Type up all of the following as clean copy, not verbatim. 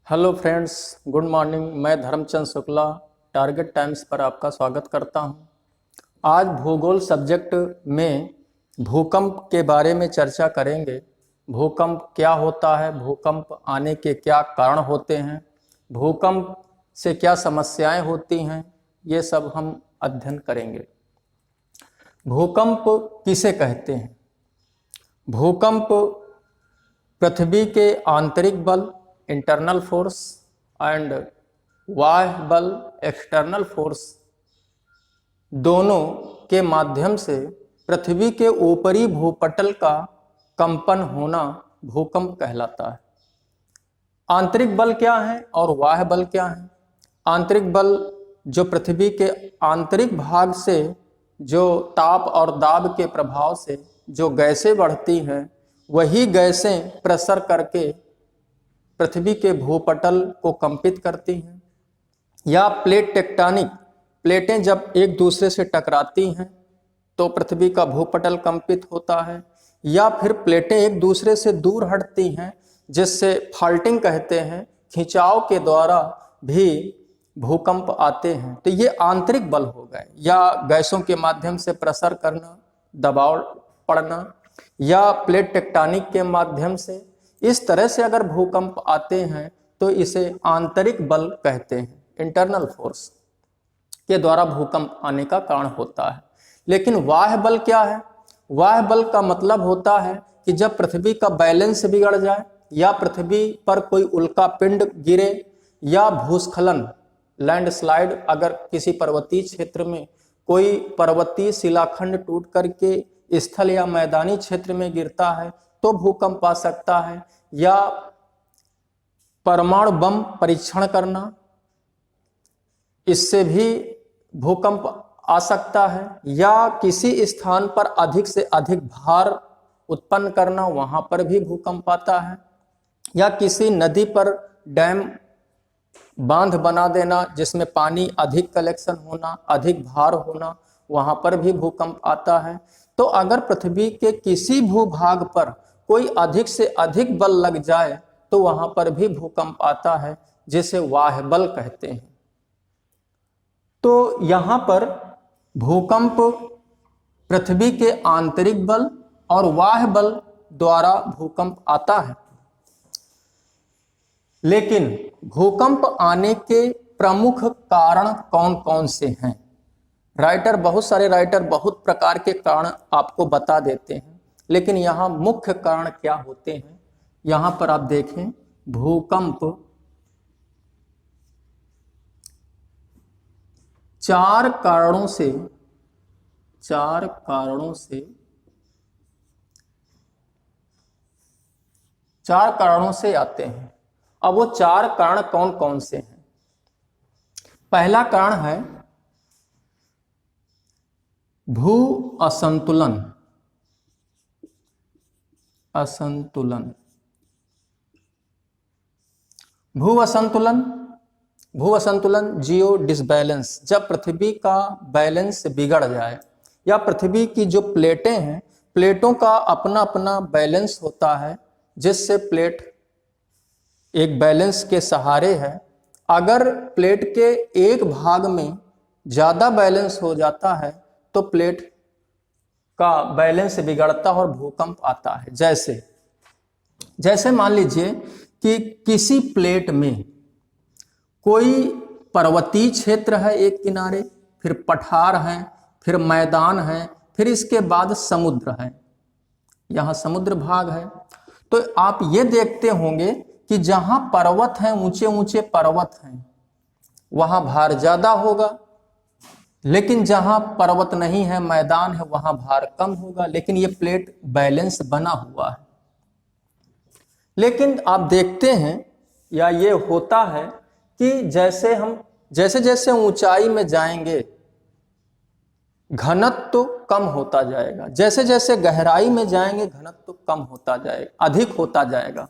Hello friends, good morning. मैं Dharmchand Shukla target times पर आपका स्वागत करता हूं। आज भूगोल सब्जेक्ट में भूकंप के बारे में चर्चा करेंगे। भूकंप क्या होता है, भूकंप आने के क्या कारण होते हैं, भूकंप से क्या समस्याएं होती हैं, ये सब हम अध्ययन करेंगे। भूकंप किसे कहते हैं? भूकंप पृथ्वी के आंतरिक बल इंटरनल फोर्स एंड बाह्य बल एक्सटर्नल फोर्स दोनों के माध्यम से पृथ्वी के ऊपरी भूपटल का कंपन होना भूकंप कहलाता है। आंतरिक बल क्या है और बाह्य बल क्या है? आंतरिक बल जो पृथ्वी के आंतरिक भाग से जो ताप और दाब के प्रभाव से जो गैसें बढ़ती हैं, वही गैसें प्रेशर करके पृथ्वी के भूपटल को कंपित करती हैं। या प्लेट टेक्टोनिक, प्लेटें जब एक दूसरे से टकराती हैं तो पृथ्वी का भूपटल कंपित होता है। या फिर प्लेटें एक दूसरे से दूर हटती हैं, जिससे फॉल्टिंग कहते हैं, खिंचाव के द्वारा भी भूकंप आते हैं। तो ये आंतरिक बल हो गए। या गैसों के माध्यम से प्रेशर करना, दबाव पड़ना, या प्लेट टेक्टोनिक के माध्यम से, इस तरह से अगर भूकंप आते हैं तो इसे आंतरिक बल कहते हैं। इंटरनल फोर्स के द्वारा भूकंप आने का कारण होता है। लेकिन बाह्य बल क्या है? बाह्य बल का मतलब होता है कि जब पृथ्वी का बैलेंस बिगड़ जाए, या पृथ्वी पर कोई उल्का पिंड गिरे, या भूस्खलन लैंडस्लाइड, अगर किसी पर्वतीय क्षेत्र में कोई पर्वतीय शिलाखंड टूट करके स्थल या मैदानी क्षेत्र में गिरता है तो भूकंप आ सकता है। या परमाणु बम परीक्षण करना, इससे भी भूकंप आ सकता है। या किसी स्थान पर अधिक से अधिक भार उत्पन्न करना, वहां पर भी भूकंप आता है। या किसी नदी पर डैम बांध बना देना, जिसमें पानी अधिक कलेक्शन होना, अधिक भार होना, वहां पर भी भूकंप आता है। तो अगर पृथ्वी के किसी भूभाग पर कोई अधिक से अधिक बल लग जाए तो वहां पर भी भूकंप आता है, जिसे बाह्य बल कहते हैं। तो यहां पर भूकंप पृथ्वी के आंतरिक बल और बाह्य बल द्वारा भूकंप आता है। लेकिन भूकंप आने के प्रमुख कारण कौन कौन से हैं? बहुत सारे राइटर बहुत प्रकार के कारण आपको बता देते हैं, लेकिन यहाँ मुख्य कारण क्या होते हैं? यहाँ पर आप देखें, भूकंप चार कारणों से आते हैं। अब वो चार कारण कौन कौन से हैं? पहला कारण है भू असंतुलन। भू असंतुलन जियो डिसबैलेंस, जब पृथ्वी का बैलेंस बिगड़ जाए, या पृथ्वी की जो प्लेटें हैं, प्लेटों का अपना अपना बैलेंस होता है, जिससे प्लेट एक बैलेंस के सहारे है। अगर प्लेट के एक भाग में ज्यादा बैलेंस हो जाता है तो प्लेट का बैलेंस बिगड़ता और भूकंप आता है। जैसे मान लीजिए कि किसी प्लेट में कोई पर्वतीय क्षेत्र है एक किनारे, फिर पठार है, फिर मैदान है, फिर इसके बाद समुद्र है, यहाँ समुद्र भाग है। तो आप ये देखते होंगे कि जहां पर्वत हैं, ऊंचे ऊंचे पर्वत हैं, वहां भार ज्यादा होगा। लेकिन जहां पर्वत नहीं है, मैदान है, वहां भार कम होगा। लेकिन ये प्लेट बैलेंस बना हुआ है। लेकिन आप देखते हैं, या ये होता है कि जैसे जैसे ऊंचाई में जाएंगे, घनत्व तो कम होता जाएगा। जैसे जैसे गहराई में जाएंगे, घनत्व तो कम होता जाएगा, अधिक होता जाएगा।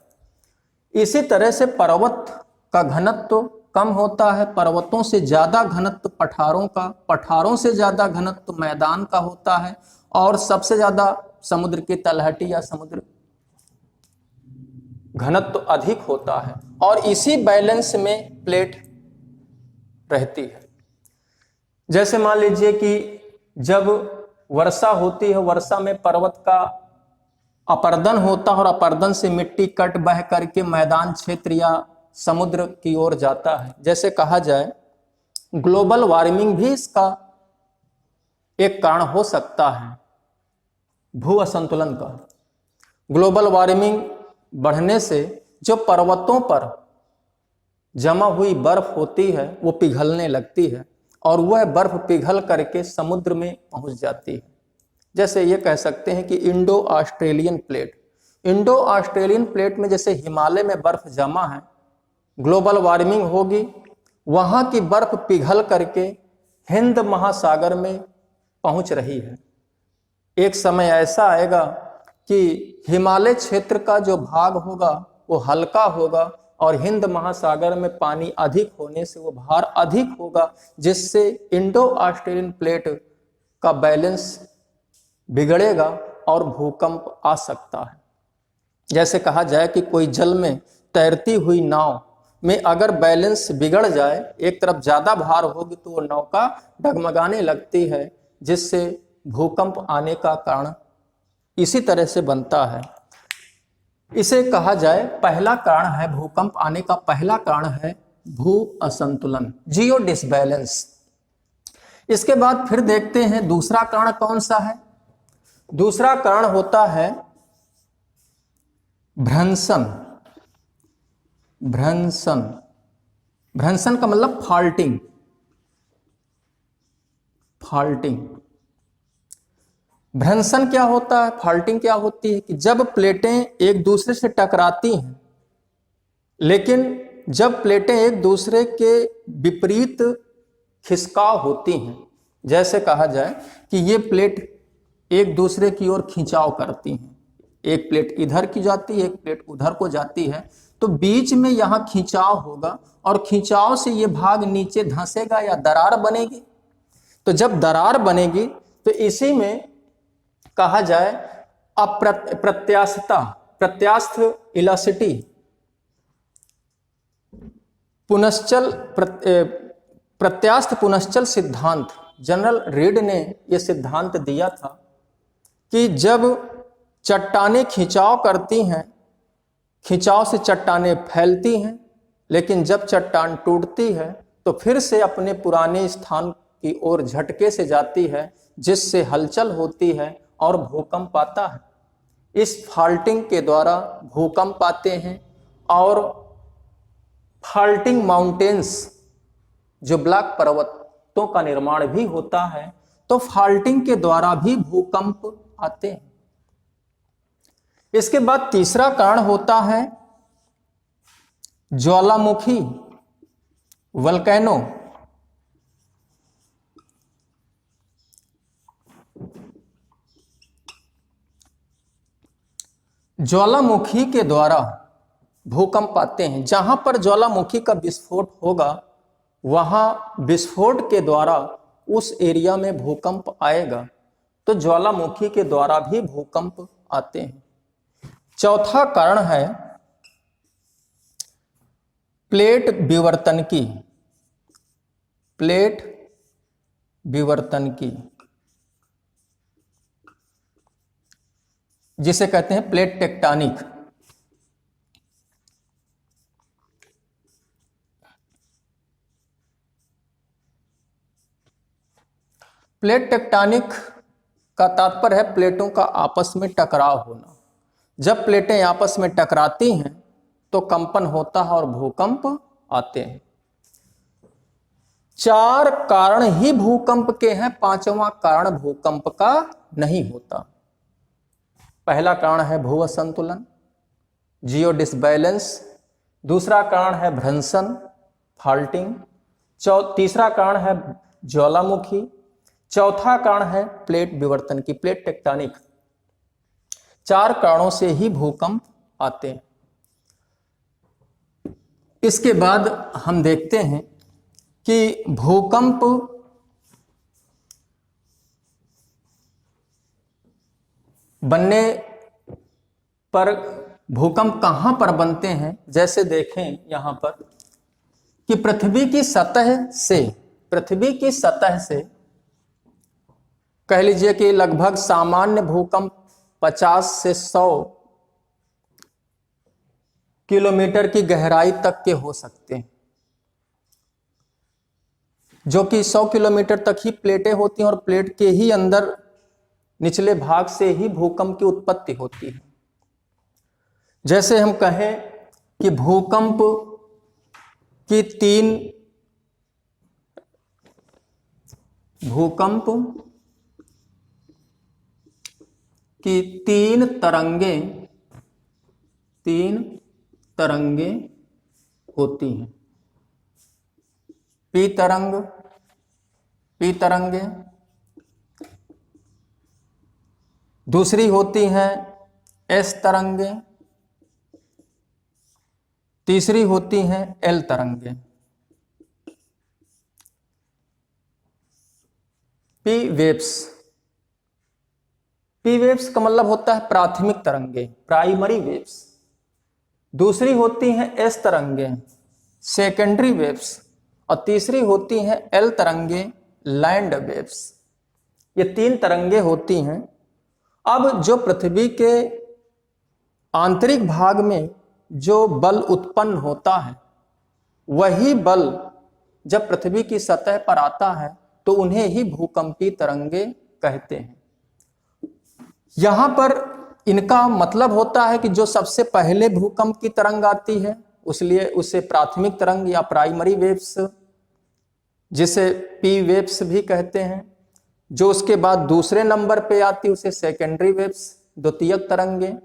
इसी तरह से पर्वत का घनत्व तो कम होता है, पर्वतों से ज्यादा घनत्व पठारों का, पठारों से ज्यादा घनत्व मैदान का होता है, और सबसे ज्यादा समुद्र की तलहटी या समुद्र घनत्व अधिक होता है। और इसी बैलेंस में प्लेट रहती है। जैसे मान लीजिए कि जब वर्षा होती है, वर्षा में पर्वत का अपर्दन होता है और अपर्दन से मिट्टी कट बह करके मैदान क्षेत्र या समुद्र की ओर जाता है। जैसे कहा जाए ग्लोबल वार्मिंग भी इसका एक कारण हो सकता है, भू असंतुलन का। ग्लोबल वार्मिंग बढ़ने से जो पर्वतों पर जमा हुई बर्फ होती है वो पिघलने लगती है और वह बर्फ पिघल करके समुद्र में पहुंच जाती है। जैसे ये कह सकते हैं कि इंडो ऑस्ट्रेलियन प्लेट में जैसे हिमालय में बर्फ जमा है, ग्लोबल वार्मिंग होगी, वहां की बर्फ पिघल करके हिंद महासागर में पहुंच रही है। एक समय ऐसा आएगा कि हिमालय क्षेत्र का जो भाग होगा वो हल्का होगा और हिंद महासागर में पानी अधिक होने से वो भार अधिक होगा, जिससे इंडो ऑस्ट्रेलियन प्लेट का बैलेंस बिगड़ेगा और भूकंप आ सकता है। जैसे कहा जाए कि कोई जल में तैरती हुई नाव में अगर बैलेंस बिगड़ जाए, एक तरफ ज्यादा भार होगी तो वो नौका डगमगाने लगती है, जिससे भूकंप आने का कारण इसी तरह से बनता है। इसे कहा जाए पहला कारण है, भूकंप आने का पहला कारण है भू असंतुलन, जियो डिसबैलेंस। इसके बाद फिर देखते हैं दूसरा कारण कौन सा है। दूसरा कारण होता है भ्रंशन। भ्रंशन का मतलब फॉल्टिंग। भ्रंशन क्या होता है, फॉल्टिंग क्या होती है कि जब प्लेटें एक दूसरे से टकराती हैं, लेकिन जब प्लेटें एक दूसरे के विपरीत खिसकाव होती हैं, जैसे कहा जाए कि ये प्लेट एक दूसरे की ओर खिंचाव करती हैं, एक प्लेट इधर की जाती है, एक प्लेट उधर को जाती है, तो बीच में यहां खिंचाव होगा और खिंचाव से ये भाग नीचे धंसेगा या दरार बनेगी। तो जब दरार बनेगी तो इसी में कहा जाए प्रत्यास्थ इलास्टिसिटी, प्रत्यास्थ पुनश्चल सिद्धांत। जनरल रीड ने यह सिद्धांत दिया था कि जब चट्टानें खिंचाव करती हैं, खिंचाव से चट्टानें फैलती हैं, लेकिन जब चट्टान टूटती है तो फिर से अपने पुराने स्थान की ओर झटके से जाती है, जिससे हलचल होती है और भूकंप आता है। इस फॉल्टिंग के द्वारा भूकंप आते हैं और फॉल्टिंग माउंटेन्स, जो ब्लॉक पर्वतों का निर्माण भी होता है, तो फॉल्टिंग के द्वारा भी भूकंप आते हैं। इसके बाद तीसरा कारण होता है ज्वालामुखी, वल्केनो। ज्वालामुखी के द्वारा भूकंप आते हैं। जहां पर ज्वालामुखी का विस्फोट होगा वहां विस्फोट के द्वारा उस एरिया में भूकंप आएगा, तो ज्वालामुखी के द्वारा भी भूकंप आते हैं। चौथा कारण है प्लेट विवर्तनकी। प्लेट विवर्तनकी, जिसे कहते हैं प्लेट टेक्टोनिक। प्लेट टेक्टोनिक का तात्पर्य है प्लेटों का आपस में टकराव होना। जब प्लेटें आपस में टकराती हैं तो कंपन होता है और भूकंप आते हैं। 4 कारण ही भूकंप के हैं, 5वां कारण भूकंप का नहीं होता। पहला कारण है भू असंतुलन, जियो डिसबैलेंस। दूसरा कारण है भ्रंशन, फॉल्टिंग। तीसरा कारण है ज्वालामुखी। चौथा कारण है प्लेट विवर्तन की, प्लेट टेक्टोनिक। 4 कारणों से ही भूकंप आते हैं। इसके बाद हम देखते हैं कि भूकंप बनने पर भूकंप कहाँ पर बनते हैं, जैसे देखें यहाँ पर कि पृथ्वी की सतह से कह लीजिए कि लगभग सामान्य भूकंप 50 से 100 किलोमीटर की गहराई तक के हो सकते हैं, जो कि 100 किलोमीटर तक ही प्लेटें होती हैं और प्लेट के ही अंदर निचले भाग से ही भूकंप की उत्पत्ति होती है। जैसे हम कहें कि भूकंप की तीन तरंगें होती हैं। पी तरंगें, दूसरी होती हैं एस तरंगें, तीसरी होती हैं एल तरंगें। पी वेव्स का मतलब होता है प्राथमिक तरंगे, प्राइमरी वेव्स। दूसरी होती हैं एस तरंगे, सेकेंडरी वेव्स, और तीसरी होती हैं एल तरंगे, लैंड वेव्स। ये 3 तरंगे होती हैं। अब जो पृथ्वी के आंतरिक भाग में जो बल उत्पन्न होता है, वही बल जब पृथ्वी की सतह पर आता है तो उन्हें ही भूकंपीय तरंगे कहते हैं। यहां पर इनका मतलब होता है कि जो सबसे पहले भूकंप की तरंग आती है उसलिए उसे प्राथमिक तरंग या प्राइमरी वेव्स, जिसे पी वेव्स भी कहते हैं। जो उसके बाद दूसरे नंबर पे आती है उसे सेकेंडरी वेव्स, द्वितीयक तरंगे,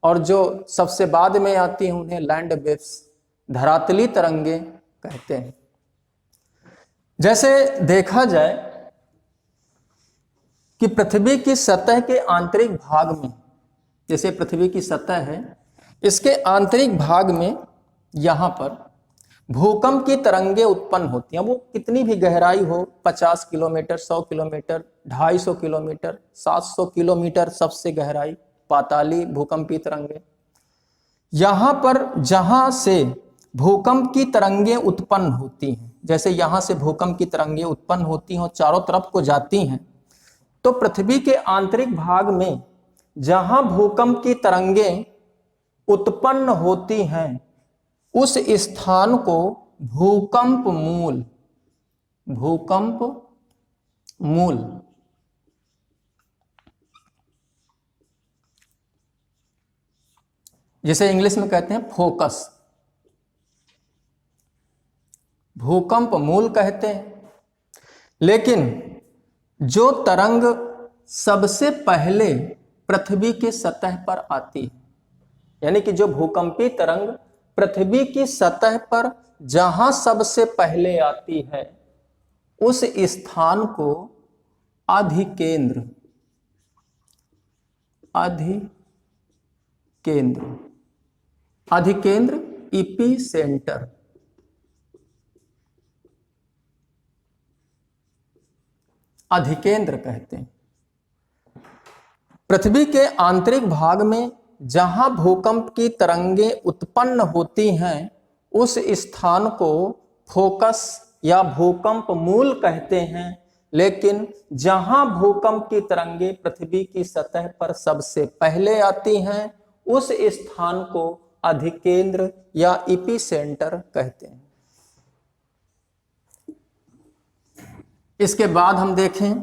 और जो सबसे बाद में आती हैं उन्हें लैंड वेव्स, धरातली तरंगे कहते हैं। जैसे देखा जाए कि पृथ्वी की सतह के आंतरिक भाग में, जैसे पृथ्वी की सतह है, इसके आंतरिक भाग में यहां पर भूकंप की तरंगे उत्पन्न होती हैं। वो कितनी भी गहराई हो, 50 किलोमीटर, 100 किलोमीटर, 250 किलोमीटर, 700 किलोमीटर सबसे गहराई, पाताली भूकंपीय तरंगे। यहां पर जहां से भूकंप की तरंगे उत्पन्न होती हैं, जैसे यहां से भूकंप की तरंगे उत्पन्न होती हैं और चारों तरफ को जाती हैं, तो पृथ्वी के आंतरिक भाग में जहां भूकंप की तरंगे उत्पन्न होती हैं उस स्थान को भूकंप मूल जिसे इंग्लिश में कहते हैं फोकस, भूकंप मूल कहते हैं। लेकिन जो तरंग सबसे पहले पृथ्वी की सतह पर आती है, यानी कि जो भूकंपीय तरंग पृथ्वी की सतह पर जहां सबसे पहले आती है उस स्थान को अधिकेंद्र इपीसेंटर, अधिकेंद्र कहते हैं। पृथ्वी के आंतरिक भाग में जहां भूकंप की तरंगे उत्पन्न होती हैं उस स्थान को फोकस या भूकंप मूल कहते हैं। लेकिन जहां भूकंप की तरंगे पृथ्वी की सतह पर सबसे पहले आती हैं उस स्थान को अधिकेंद्र या इपीसेंटर कहते हैं। इसके बाद हम देखें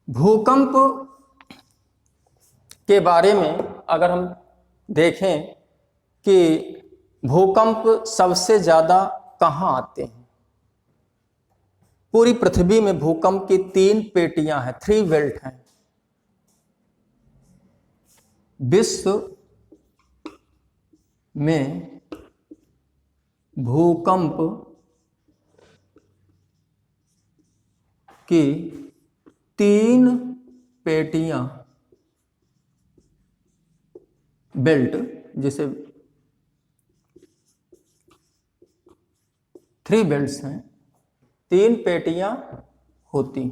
भूकंप के बारे में। अगर हम देखें कि भूकंप सबसे ज्यादा कहां आते हैं, पूरी पृथ्वी में भूकंप की 3 पेटियां हैं, 3 बेल्ट हैं। विश्व में भूकंप की 3 पेटियां, बेल्ट, जिसे 3 बेल्ट्स हैं, 3 पेटियां होती।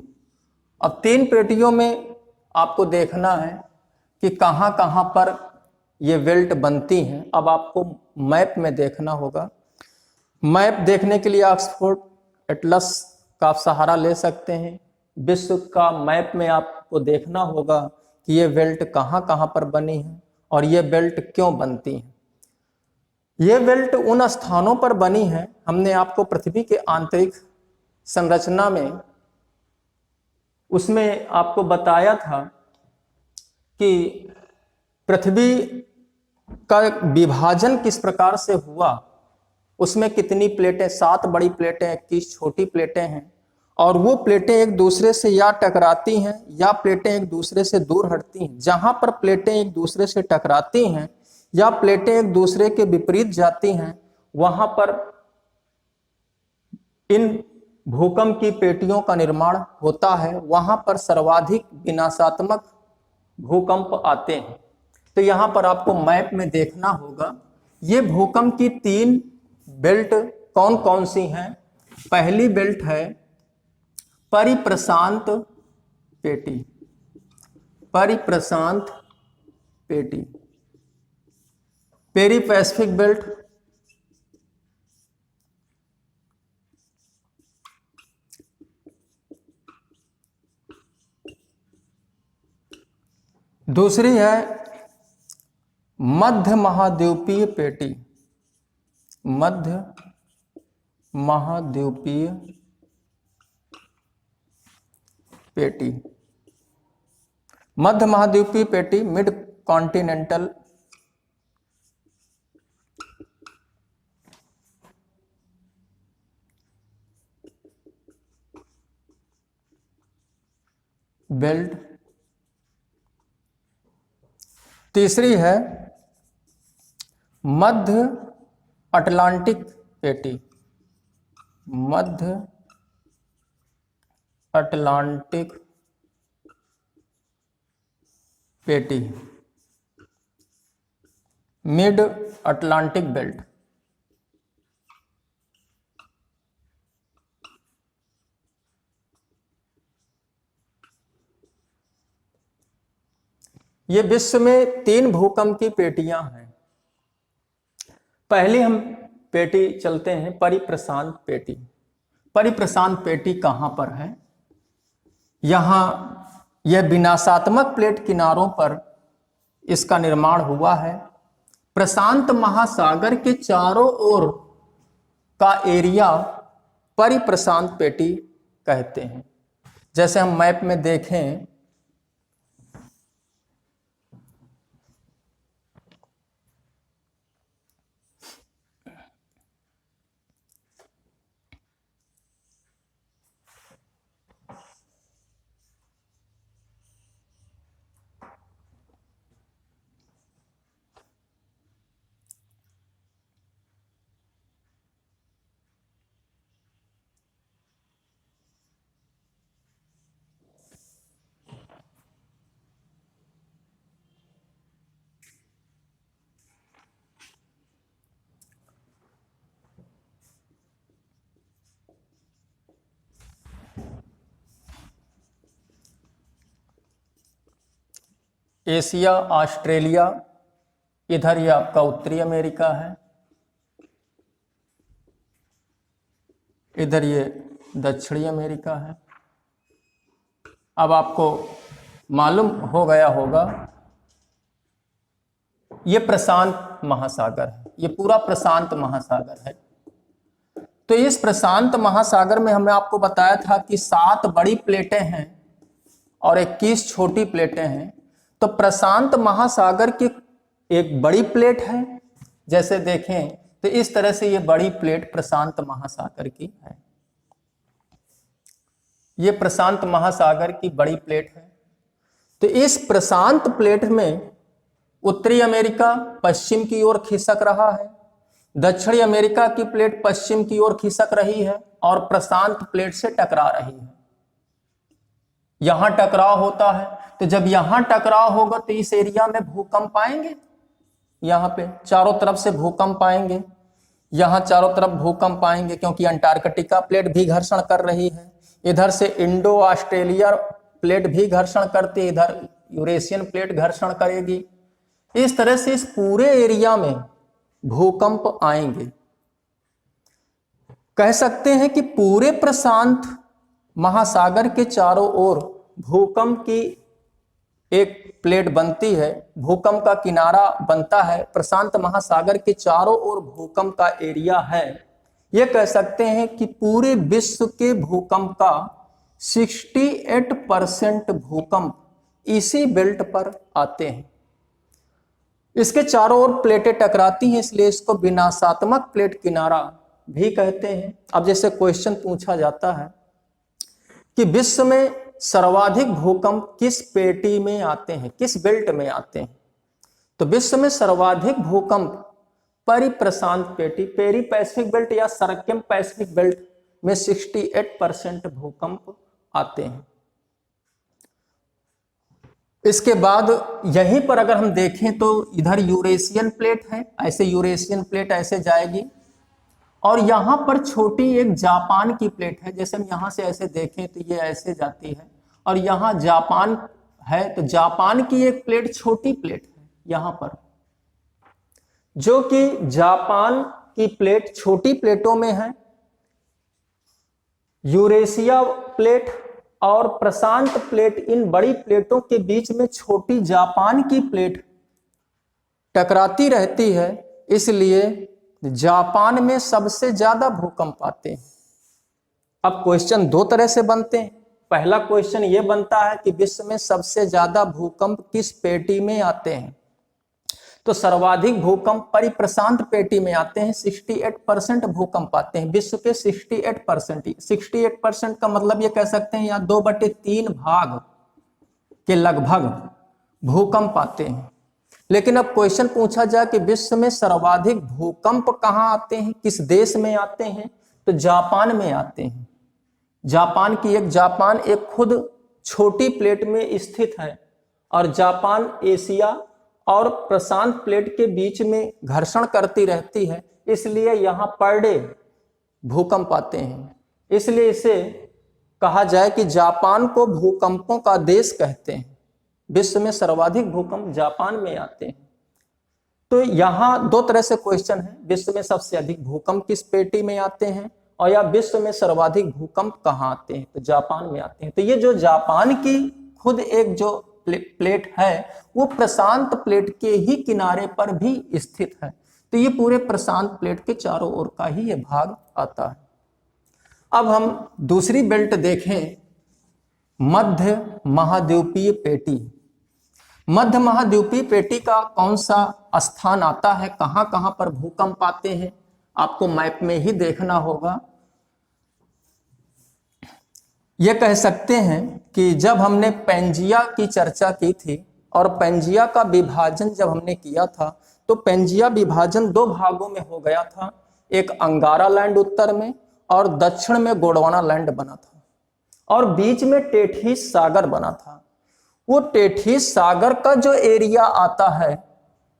अब 3 पेटियों में आपको देखना है कि कहाँ कहाँ पर ये बेल्ट बनती हैं। अब आपको मैप में देखना होगा। मैप देखने के लिए ऑक्सफोर्ड एटलस का आप सहारा ले सकते हैं। विश्व का मैप में आपको देखना होगा कि ये बेल्ट कहाँ कहाँ पर बनी है और ये बेल्ट क्यों बनती है। ये बेल्ट उन स्थानों पर बनी है, हमने आपको पृथ्वी के आंतरिक संरचना में उसमें आपको बताया था कि पृथ्वी का विभाजन किस प्रकार से हुआ, उसमें कितनी प्लेटें, 7 बड़ी प्लेटें, 21 छोटी प्लेटें हैं, और वो प्लेटें एक दूसरे से या टकराती हैं या प्लेटें एक दूसरे से दूर हटती हैं। जहां पर प्लेटें एक दूसरे से टकराती हैं या प्लेटें एक दूसरे के विपरीत जाती हैं, वहां पर इन भूकंप की पेटियों का निर्माण होता है, वहां पर सर्वाधिक विनाशात्मक भूकंप आते हैं। तो यहां पर आपको मैप में देखना होगा ये भूकंप की 3 बेल्ट कौन कौन सी हैं। पहली बेल्ट है परिप्रशांत पेटी, परिप्रशांत पेटी, पेरी पैसिफिक बेल्ट, दूसरी है मध्य महाद्वीपीय पेटी, मध्य महाद्वीपीय पेटी, मध्य महाद्वीपीय पेटी, मिड कॉन्टिनेंटल बेल्ट। तीसरी है मध्य अटलांटिक पेटी, मध्य अटलांटिक पेटी, मिड अटलांटिक बेल्ट। ये विश्व में 3 भूकंप की पेटियां हैं। पहले हम पेटी चलते हैं परिप्रशांत पेटी। परिप्रशांत पेटी कहां पर है? यहां यह विनाशात्मक प्लेट किनारों पर इसका निर्माण हुआ है। प्रशांत महासागर के चारों ओर का एरिया परिप्रशांत पेटी कहते हैं। जैसे हम मैप में देखें, एशिया, ऑस्ट्रेलिया, इधर ये आपका उत्तरी अमेरिका है, इधर ये दक्षिणी अमेरिका है। अब आपको मालूम हो गया होगा ये प्रशांत महासागर है, ये पूरा प्रशांत महासागर है। तो इस प्रशांत महासागर में हमने आपको बताया था कि 7 बड़ी प्लेटें हैं और 21 छोटी प्लेटें हैं। तो प्रशांत महासागर की एक बड़ी प्लेट है, जैसे देखें तो इस तरह से ये बड़ी प्लेट प्रशांत महासागर की है। ये प्रशांत महासागर की बड़ी प्लेट है। तो इस प्रशांत प्लेट में उत्तरी अमेरिका पश्चिम की ओर खिसक रहा है, दक्षिणी अमेरिका की प्लेट पश्चिम की ओर खिसक रही है और प्रशांत प्लेट से टकरा रही है। यहां टकराव होता है, तो जब यहां टकराव होगा तो इस एरिया में भूकंप आएंगे। यहां पे चारों तरफ से भूकंप आएंगे, यहां चारों तरफ भूकंप आएंगे, क्योंकि अंटार्कटिका प्लेट भी घर्षण कर रही है। इधर से इंडो ऑस्ट्रेलिया प्लेट भी घर्षण करती है, इधर यूरेशियन प्लेट घर्षण करेगी। इस तरह से इस पूरे एरिया में भूकंप आएंगे। कह सकते हैं कि पूरे प्रशांत महासागर के चारों ओर भूकंप की एक प्लेट बनती है, भूकंप का किनारा बनता है, प्रशांत महासागर के चारों ओर भूकंप का एरिया है। यह कह सकते हैं कि पूरे विश्व के भूकंप का 68% भूकंप इसी बेल्ट पर आते हैं। इसके चारों ओर प्लेटें टकराती हैं, इसलिए इसको विनाशात्मक प्लेट किनारा भी कहते हैं। अब जैसे क्वेश्चन पूछा जाता है कि विश्व में सर्वाधिक भूकंप किस पेटी में आते हैं, किस बेल्ट में आते हैं, तो विश्व में सर्वाधिक भूकंप परिप्रशांत पेटी, पेरी पैसिफिक बेल्ट या सर्कम पैसिफिक बेल्ट में 68% भूकंप आते हैं। इसके बाद यहीं पर अगर हम देखें तो इधर यूरेशियन प्लेट है, ऐसे यूरेशियन प्लेट ऐसे जाएगी, और यहां पर छोटी एक जापान की प्लेट है। जैसे हम यहां से ऐसे देखें तो ये ऐसे जाती है, और यहां जापान है, तो जापान की एक प्लेट, छोटी प्लेट है यहां पर, जो कि जापान की प्लेट छोटी प्लेटों में है। यूरेशिया प्लेट और प्रशांत प्लेट, इन बड़ी प्लेटों के बीच में छोटी जापान की प्लेट टकराती रहती है, इसलिए जापान में सबसे ज्यादा भूकंप आते हैं। अब क्वेश्चन दो तरह से बनते हैं। पहला क्वेश्चन यह बनता है कि विश्व में सबसे ज्यादा भूकंप किस पेटी में आते हैं, तो सर्वाधिक भूकंप परिप्रशांत पेटी में आते हैं। 68% भूकंप आते हैं विश्व के, 68% का मतलब ये कह सकते हैं या 2/3 भाग के लगभग भूकंप आते हैं। लेकिन अब क्वेश्चन पूछा जाए कि विश्व में सर्वाधिक भूकंप कहां आते हैं, किस देश में आते हैं, तो जापान में आते हैं। जापान एक खुद छोटी प्लेट में स्थित है, और जापान एशिया और प्रशांत प्लेट के बीच में घर्षण करती रहती है, इसलिए यहां पर डे भूकंप आते हैं। इसलिए इसे कहा जाए कि जापान को भूकंपों का देश कहते हैं। विश्व में सर्वाधिक भूकंप जापान में आते हैं। तो यहां दो तरह से क्वेश्चन है, विश्व में सबसे अधिक भूकंप किस पेटी में आते हैं, और या विश्व में सर्वाधिक भूकंप कहां आते हैं, तो जापान में आते हैं। तो ये जो जापान की खुद एक जो प्लेट है, वो प्रशांत प्लेट के ही किनारे पर भी स्थित है। तो ये पूरे प्रशांत प्लेट के चारों ओर का ही ये भाग आता है। अब हम दूसरी बेल्ट देखें, मध्य महाद्वीपीय पेटी। मध्य महाद्वीपीय पेटी का कौन सा स्थान आता है, कहां कहां पर भूकंप आते हैं, आपको मैप में ही देखना होगा। यह कह सकते हैं कि जब हमने पेंजिया की चर्चा की थी और पेंजिया का विभाजन जब हमने किया था, तो पेंजिया विभाजन दो भागों में हो गया था। एक अंगारा लैंड उत्तर में और दक्षिण में गोंडवाना लैंड बना था, और बीच में टेथिस सागर बना था। वो टेथिस सागर का जो एरिया आता है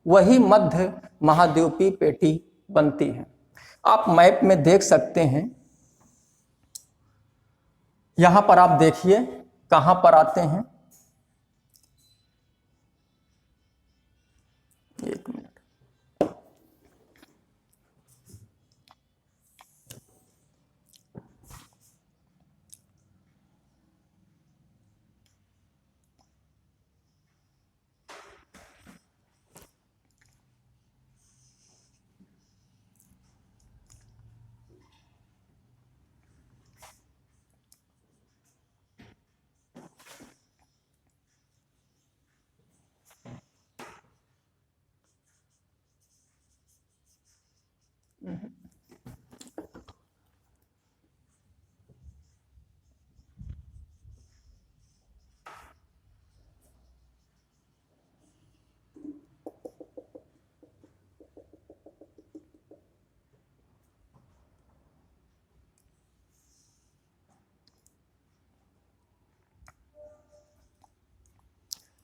वही मध्य महाद्वीपीय पेटी बनती है। आप मैप में देख सकते हैं, यहां पर आप देखिए कहां पर आते हैं। एक मिनट,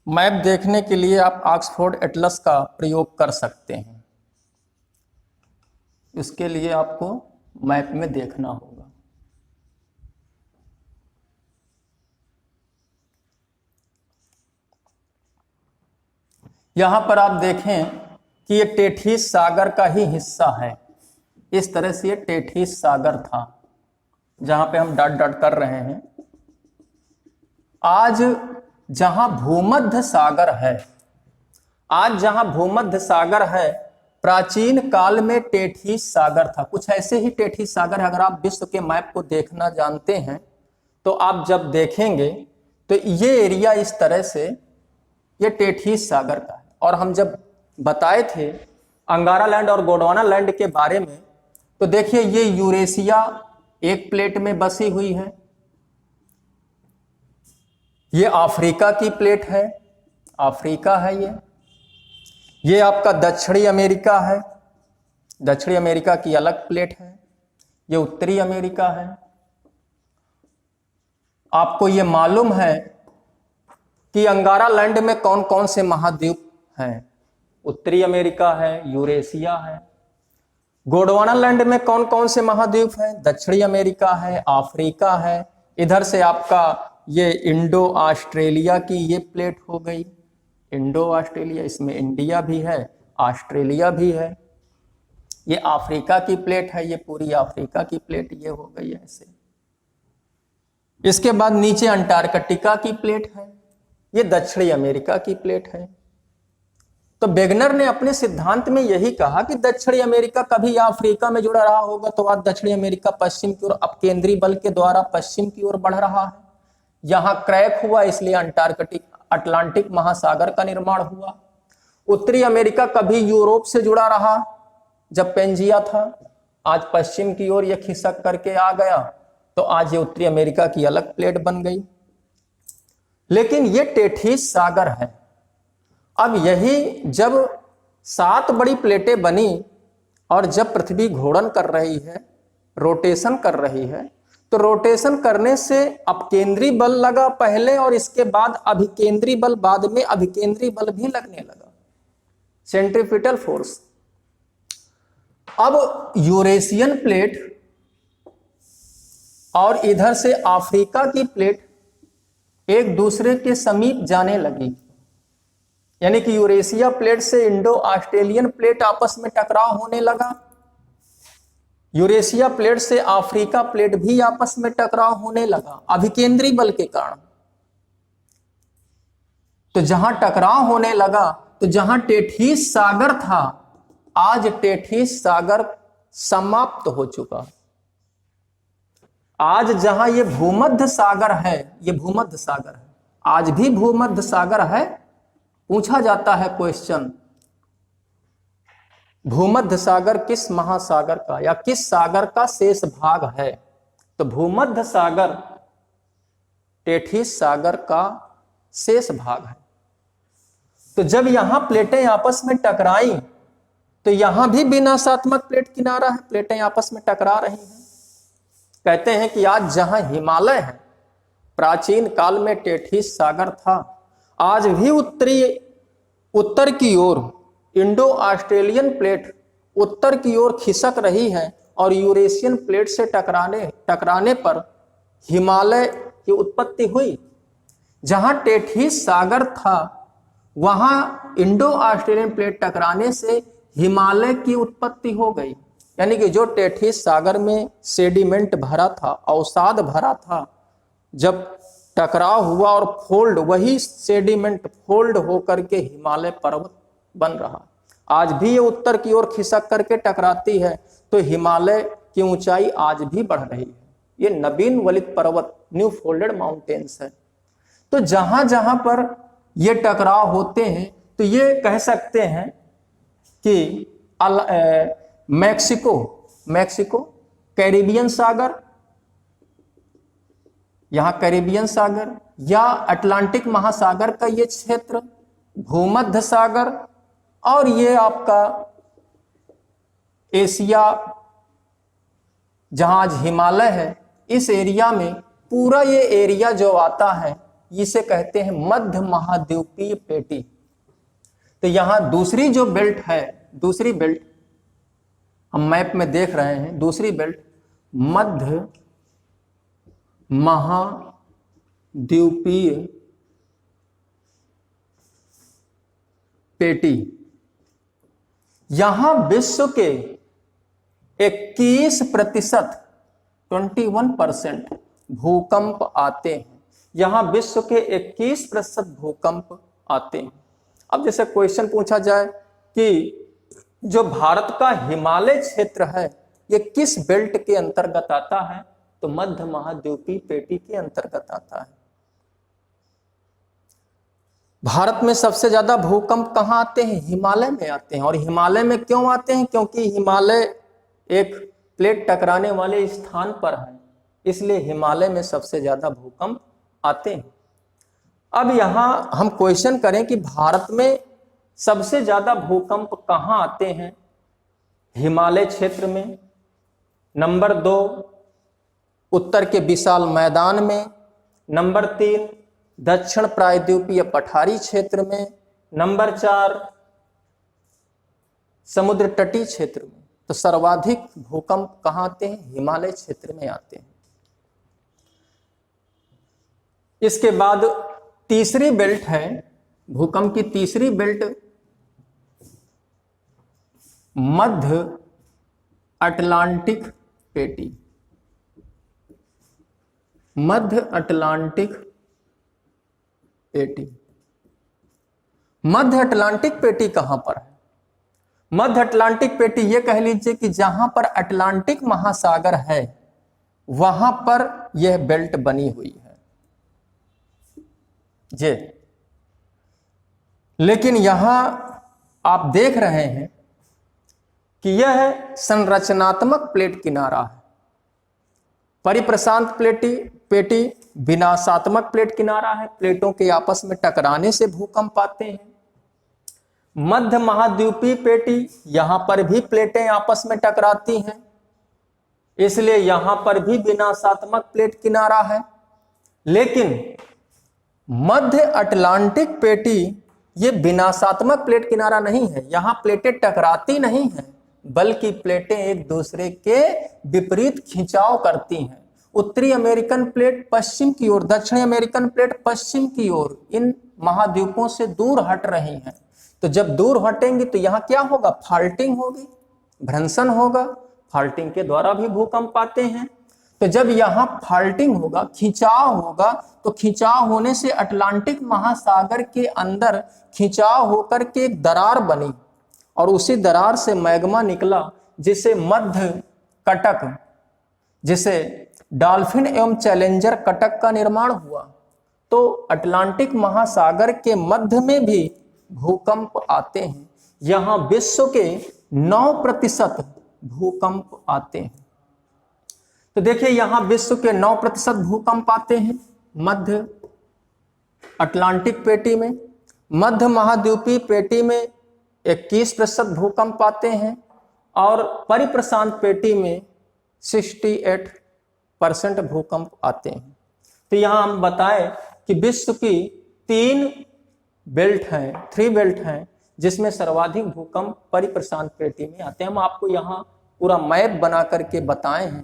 मैप देखने के लिए आप ऑक्सफोर्ड एटलस का प्रयोग कर सकते हैं। इसके लिए आपको मैप में देखना होगा। यहां पर आप देखें कि ये टेथिस सागर का ही हिस्सा है। इस तरह से ये टेथिस सागर था जहां पे हम डॉट डॉट कर रहे हैं। आज जहां भूमध्य सागर है, आज जहां भूमध्य सागर है, प्राचीन काल में टेथिस सागर था। कुछ ऐसे ही टेथिस सागर है। अगर आप विश्व के मैप को देखना जानते हैं तो आप जब देखेंगे तो ये एरिया इस तरह से ये टेथिस सागर का है। और हम जब बताए थे अंगारा लैंड और गोंडवाना लैंड के बारे में, तो देखिए ये यूरेशिया एक प्लेट में बसी हुई है, ये अफ्रीका की प्लेट है, अफ्रीका है ये आपका दक्षिणी अमेरिका है, दक्षिणी अमेरिका की अलग प्लेट है, ये उत्तरी अमेरिका है। आपको ये मालूम है कि अंगारा लैंड में कौन कौन से महाद्वीप हैं? उत्तरी अमेरिका है, यूरेशिया है। गोंडवाना लैंड में कौन कौन से महाद्वीप हैं? दक्षिणी अमेरिका है, अफ्रीका है। इधर से आपका ये इंडो ऑस्ट्रेलिया की ये प्लेट हो गई, इंडो ऑस्ट्रेलिया, इसमें इंडिया भी है, ऑस्ट्रेलिया भी है। ये अफ्रीका की प्लेट है, ये पूरी अफ्रीका की प्लेट ये हो गई ऐसे। इसके बाद नीचे अंटार्कटिका की प्लेट है, ये दक्षिणी अमेरिका की प्लेट है। तो वेगनर ने अपने सिद्धांत में यही कहा कि दक्षिणी अमेरिका कभी अफ्रीका में जुड़ा रहा होगा, तो आज दक्षिणी अमेरिका पश्चिम की ओर अपकेंद्री बल के द्वारा पश्चिम की ओर बढ़ रहा है। यहां क्रैक हुआ, इसलिए अटलांटिक महासागर का निर्माण हुआ। उत्तरी अमेरिका कभी यूरोप से जुड़ा रहा जब पेंजिया था, आज पश्चिम की ओर यह खिसक करके आ गया, तो आज ये उत्तरी अमेरिका की अलग प्लेट बन गई। लेकिन ये टेथिस सागर है। अब यही जब 7 बड़ी प्लेटें बनी और जब पृथ्वी घूर्णन कर रही है, रोटेशन कर रही है, तो रोटेशन करने से अपकेंद्री बल लगा पहले और इसके बाद अभिकेंद्री बल, बाद में अभिकेंद्री बल भी लगने लगा, सेंट्रीपिटल फोर्स। अब यूरेशियन प्लेट और इधर से अफ्रीका की प्लेट एक दूसरे के समीप जाने लगी, यानी कि यूरेशिया प्लेट से इंडो ऑस्ट्रेलियन प्लेट आपस में टकराव होने लगा, यूरेशिया प्लेट से अफ्रीका प्लेट भी आपस में टकराव होने लगा अभिकेंद्री बल के कारण। तो जहां टकराव होने लगा, तो जहां टेथिस सागर था, आज टेथिस सागर समाप्त हो चुका। आज जहां ये भूमध्य सागर है, ये भूमध्य सागर है, आज भी भूमध्य सागर है। पूछा जाता है क्वेश्चन, भूमध्य सागर किस महासागर का या किस सागर का शेष भाग है? तो भूमध्य सागर टेथिस सागर का शेष भाग है। तो जब यहां प्लेटें आपस में टकराई, तो यहां भी विनाशात्मक प्लेट किनारा है, प्लेटें आपस में टकरा रही हैं। कहते हैं कि आज जहां हिमालय है, प्राचीन काल में टेथिस सागर था, आज भी उत्तर की ओर इंडो ऑस्ट्रेलियन प्लेट उत्तर की ओर खिसक रही है और यूरेशियन प्लेट से टकराने पर हिमालय की उत्पत्ति हुई। जहां टेथिस सागर था, वहां इंडो ऑस्ट्रेलियन प्लेट टकराने से हिमालय की उत्पत्ति हो गई। यानी कि जो टेथिस सागर में सेडिमेंट भरा था, अवसाद भरा था, जब टकराव हुआ और फोल्ड, वही सेडिमेंट फोल्ड होकर के हिमालय पर्वत बन रहा। आज भी ये उत्तर की ओर खिसक करके टकराती है, तो हिमालय की ऊंचाई आज भी बढ़ रही है। ये नवीन वलित पर्वत, न्यू फोल्डेड माउंटेन्स है। तो जहां जहां पर ये टकराव होते हैं, तो ये कह सकते हैं कि मैक्सिको कैरिबियन सागर, यहां कैरिबियन सागर या अटलांटिक महासागर का ये क्षेत्र, भूमध्य सागर, और ये आपका एशिया जहां आज हिमालय है, इस एरिया में पूरा ये एरिया जो आता है, इसे कहते हैं मध्य महाद्वीपीय पेटी। तो यहां दूसरी जो बेल्ट है, दूसरी बेल्ट हम मैप में देख रहे हैं, दूसरी बेल्ट मध्य महाद्वीपीय पेटी। यहां विश्व के 21% 21% भूकंप आते हैं। यहां विश्व के 21% भूकंप आते हैं। अब जैसे क्वेश्चन पूछा जाए कि जो भारत का हिमालय क्षेत्र है ये किस बेल्ट के अंतर्गत आता है, तो मध्य महाद्वीपीय पेटी के अंतर्गत आता है। भारत में सबसे ज्यादा भूकंप कहां आते हैं? हिमालय में आते हैं। और हिमालय में क्यों आते हैं? क्योंकि हिमालय एक प्लेट टकराने वाले स्थान पर है, इसलिए हिमालय में सबसे ज्यादा भूकंप आते हैं। अब यहां हम क्वेश्चन करें कि भारत में सबसे ज्यादा भूकंप कहां आते हैं? हिमालय क्षेत्र में। नंबर 2 उत्तर के विशाल मैदान में। नंबर 3 दक्षिण प्रायद्वीपीय पठारी क्षेत्र में। नंबर 4 समुद्र तटीय क्षेत्र में। तो सर्वाधिक भूकंप कहां आते हैं? हिमालय क्षेत्र में आते हैं। इसके बाद तीसरी बेल्ट है, भूकंप की तीसरी बेल्ट मध्य अटलांटिक पेटी। मध्य अटलांटिक पेटी। मध्य अटलांटिक पेटी कहां पर है? मध्य अटलांटिक पेटी ये कह लीजिए कि जहां पर अटलांटिक महासागर है वहां पर यह बेल्ट बनी हुई है जी। लेकिन यहां आप देख रहे हैं कि यह संरचनात्मक प्लेट किनारा है। परिप्रशांत पेटी विनाशात्मक प्लेट किनारा है। प्लेटों के आपस में टकराने से भूकंप आते हैं। मध्य महाद्वीपीय पेटी, यहां पर भी प्लेटें आपस में टकराती हैं, इसलिए यहां पर भी विनाशात्मक प्लेट किनारा है। लेकिन मध्य अटलांटिक पेटी ये विनाशात्मक प्लेट किनारा नहीं है। यहां प्लेटें टकराती नहीं हैं, बल्कि प्लेटें एक दूसरे के विपरीत खिंचाव करती हैं। उत्तरी अमेरिकन प्लेट पश्चिम की ओर, दक्षिणी अमेरिकन प्लेट पश्चिम की ओर इन महाद्वीपों से दूर हट रही हैं। तो जब दूर हटेंगी तो यहां क्या होगा? फाल्टिंग होगी, भ्रंशन होगा। फाल्टिंग के द्वारा भी भूकंप आते हैं। तो जब यहां फाल्टिंग होगा, खिंचाव होगा, तो खिंचाव होने से अटलांटिक महासागर के अंदर खिंचाव होकर के एक दरार बनी और उसी दरार से मैग्मा निकला, जिसे मध्य कटक, जिसे डॉल्फिन एवं चैलेंजर कटक का निर्माण हुआ। तो अटलांटिक महासागर के मध्य में भी भूकंप आते हैं। यहां विश्व के 9% भूकंप आते हैं। तो देखिए यहां विश्व के 9% भूकंप आते हैं मध्य अटलांटिक पेटी में। मध्य महाद्वीपीय पेटी में 21% भूकंप आते हैं और परिप्रशांत पेटी में 68% भूकंप आते हैं। तो यहां हम बताएं कि विश्व की 3 बेल्ट हैं जिसमें सर्वाधिक भूकंप परिप्रशांत पेटी में आते हैं। हम आपको यहां पूरा मैप बना करके बताए हैं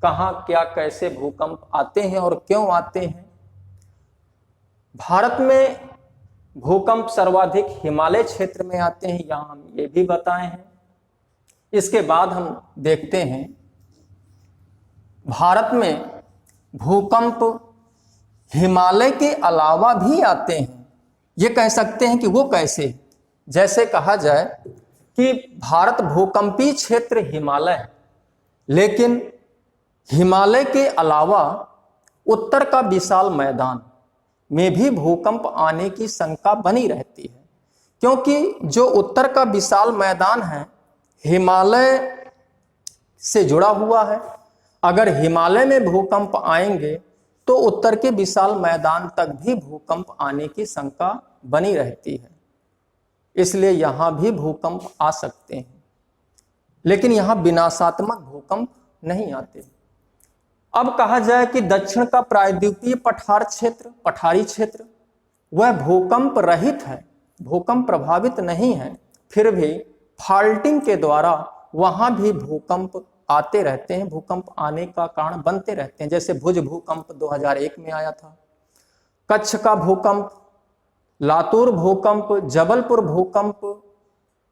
कहां क्या कैसे भूकंप आते हैं और क्यों आते हैं। भारत में भूकंप सर्वाधिक हिमालय क्षेत्र में आते हैं, यहां हम ये भी बताए हैं। इसके बाद हम देखते हैं भारत में भूकंप हिमालय के अलावा भी आते हैं। ये कह सकते हैं कि वो कैसे? जैसे कहा जाए कि भारत भूकंपीय क्षेत्र हिमालय है, लेकिन हिमालय के अलावा उत्तर का विशाल मैदान में भी भूकंप आने की शंका बनी रहती है, क्योंकि जो उत्तर का विशाल मैदान है हिमालय से जुड़ा हुआ है। अगर हिमालय में भूकंप आएंगे तो उत्तर के विशाल मैदान तक भी भूकंप आने की शंका बनी रहती है, इसलिए यहां भी भूकंप आ सकते हैं, लेकिन यहां विनाशात्मक भूकंप नहीं आते। अब कहा जाए कि दक्षिण का प्रायद्वीपीय पठारी क्षेत्र वह भूकंप रहित है, भूकंप प्रभावित नहीं है, फिर भी फाल्टिंग के द्वारा वहां भी भूकंप आते रहते हैं, भूकंप आने का कारण बनते रहते हैं। जैसे भुज भूकंप 2001 में आया था, कच्छ का भूकंप लातूर भूकंप, जबलपुर भूकंप,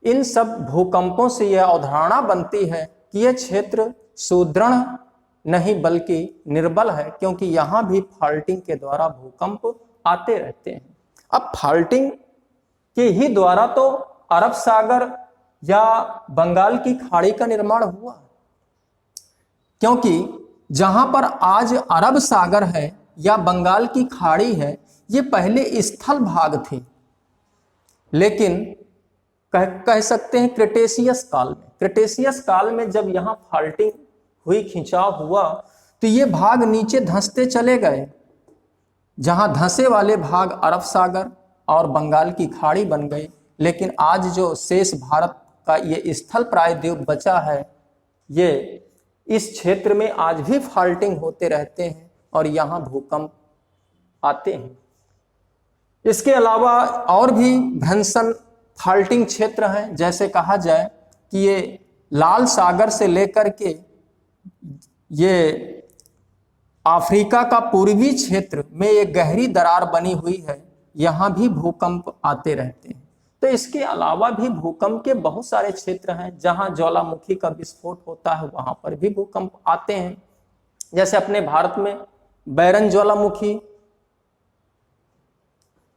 इन सब भूकंपों से यह अवधारणा बनती है कि यह क्षेत्र सुदृढ़ नहीं बल्कि निर्बल है, क्योंकि यहाँ भी फॉल्टिंग के द्वारा भूकंप आते रहते हैं। अब फॉल्टिंग के ही द्वारा तो अरब सागर या बंगाल की खाड़ी का निर्माण हुआ, क्योंकि जहां पर आज अरब सागर है या बंगाल की खाड़ी है, ये पहले स्थल भाग थे, लेकिन कह सकते हैं क्रिटेशियस काल में जब यहाँ फॉल्टिंग हुई, खिंचाव हुआ, तो ये भाग नीचे धंसते चले गए। जहां धंसे वाले भाग अरब सागर और बंगाल की खाड़ी बन गई, लेकिन आज जो शेष भारत का ये स्थल प्रायद्वीप बचा है, ये इस क्षेत्र में आज भी फॉल्टिंग होते रहते हैं और यहाँ भूकंप आते हैं। इसके अलावा और भी भ्रंशन फॉल्टिंग क्षेत्र हैं, जैसे कहा जाए कि ये लाल सागर से लेकर के ये अफ्रीका का पूर्वी क्षेत्र में एक गहरी दरार बनी हुई है, यहाँ भी भूकंप आते रहते हैं। तो इसके अलावा भी भूकंप के बहुत सारे क्षेत्र हैं, जहाँ ज्वालामुखी का विस्फोट होता है, वहाँ पर भी भूकंप आते हैं। जैसे अपने भारत में बैरन ज्वालामुखी